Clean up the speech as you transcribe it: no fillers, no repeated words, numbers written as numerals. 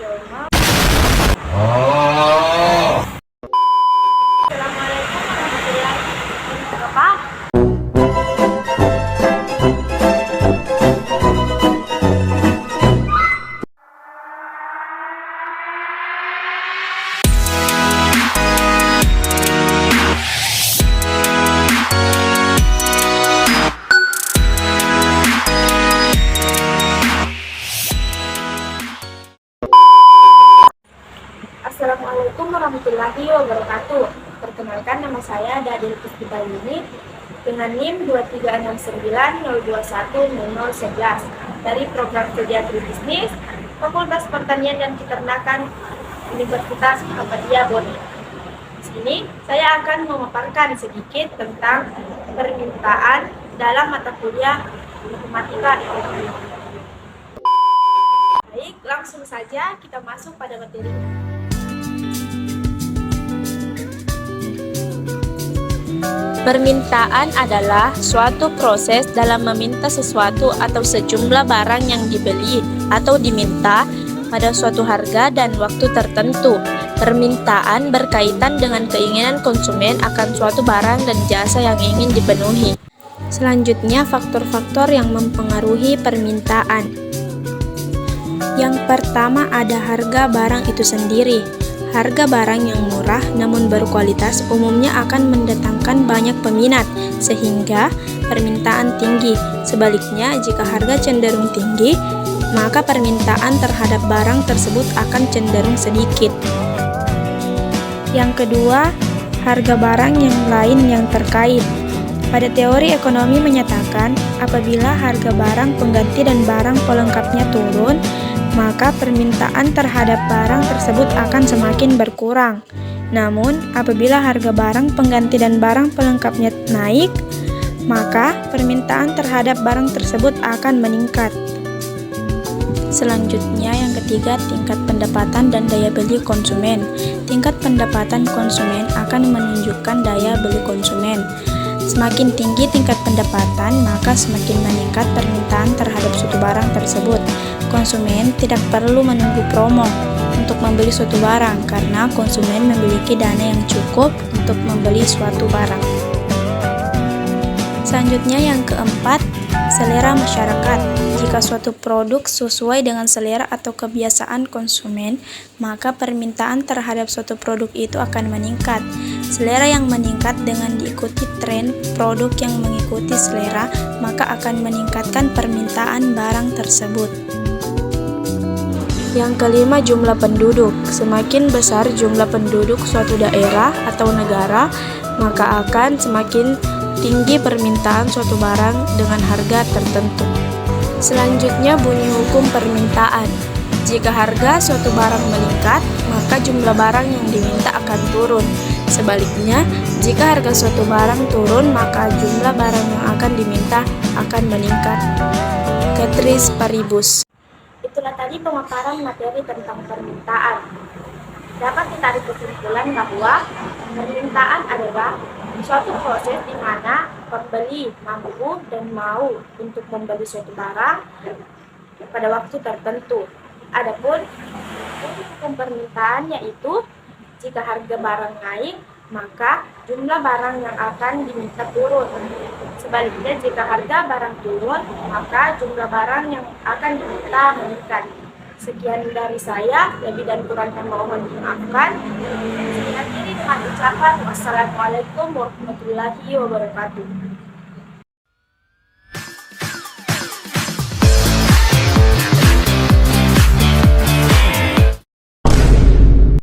Assalamualaikum warahmatullahi wabarakatuh. Assalamualaikum warahmatullahi wabarakatuh. Perkenalkan, nama saya Dadil Puspita Yuni dengan NIM 23690210011 dari program studi agribisnis Fakultas Pertanian dan Peternakan Universitas Muhammadiyah Bone. Di sini saya akan memaparkan sedikit tentang permintaan dalam mata kuliah matematika ekonomi. Baik, langsung saja kita masuk pada materinya. Permintaan adalah suatu proses dalam meminta sesuatu atau sejumlah barang yang dibeli atau diminta pada suatu harga dan waktu tertentu. Permintaan berkaitan dengan keinginan konsumen akan suatu barang dan jasa yang ingin dipenuhi. Selanjutnya, faktor-faktor yang mempengaruhi permintaan. Yang pertama ada harga barang itu sendiri. Harga barang yang murah namun berkualitas umumnya akan mendatangkan banyak peminat, sehingga permintaan tinggi. Sebaliknya, jika harga cenderung tinggi, maka permintaan terhadap barang tersebut akan cenderung sedikit. Yang kedua, harga barang yang lain yang terkait. Pada teori ekonomi menyatakan, apabila harga barang pengganti dan barang pelengkapnya turun, maka permintaan terhadap barang tersebut akan semakin berkurang. Namun, apabila harga barang pengganti dan barang pelengkapnya naik, maka permintaan terhadap barang tersebut akan meningkat. Selanjutnya, yang ketiga, tingkat pendapatan dan daya beli konsumen. Tingkat pendapatan konsumen akan menunjukkan daya beli konsumen. Semakin tinggi tingkat pendapatan, maka semakin meningkat permintaan terhadap suatu barang tersebut. Konsumen tidak perlu menunggu promo untuk membeli suatu barang karena konsumen memiliki dana yang cukup untuk membeli suatu barang. Selanjutnya, yang keempat, selera masyarakat. Jika suatu produk sesuai dengan selera atau kebiasaan konsumen, maka permintaan terhadap suatu produk itu akan meningkat. Selera yang meningkat dengan diikuti tren produk yang mengikuti selera, maka akan meningkatkan permintaan barang tersebut. Yang kelima, jumlah penduduk. Semakin besar jumlah penduduk suatu daerah atau negara, maka akan semakin tinggi permintaan suatu barang dengan harga tertentu. Selanjutnya, bunyi hukum permintaan. Jika harga suatu barang meningkat, maka jumlah barang yang diminta akan turun. Sebaliknya, jika harga suatu barang turun, maka jumlah barang yang akan diminta akan meningkat. Ceteris paribus. Itulah tadi pemaparan materi tentang permintaan. Dapat ditarik kesimpulan bahwa permintaan adalah suatu proses di mana pembeli mampu dan mau untuk membeli suatu barang pada waktu tertentu. Adapun hukum permintaan yaitu jika harga barang naik, maka jumlah barang yang akan diminta turun. Sebaliknya, jika harga barang turun, maka jumlah barang yang akan diminta meningkat. Sekian dari saya, lebih dan kurangnya mohon dimaafkan. Sekian diri dengan ucapan wassalamualaikum warahmatullahi wabarakatuh.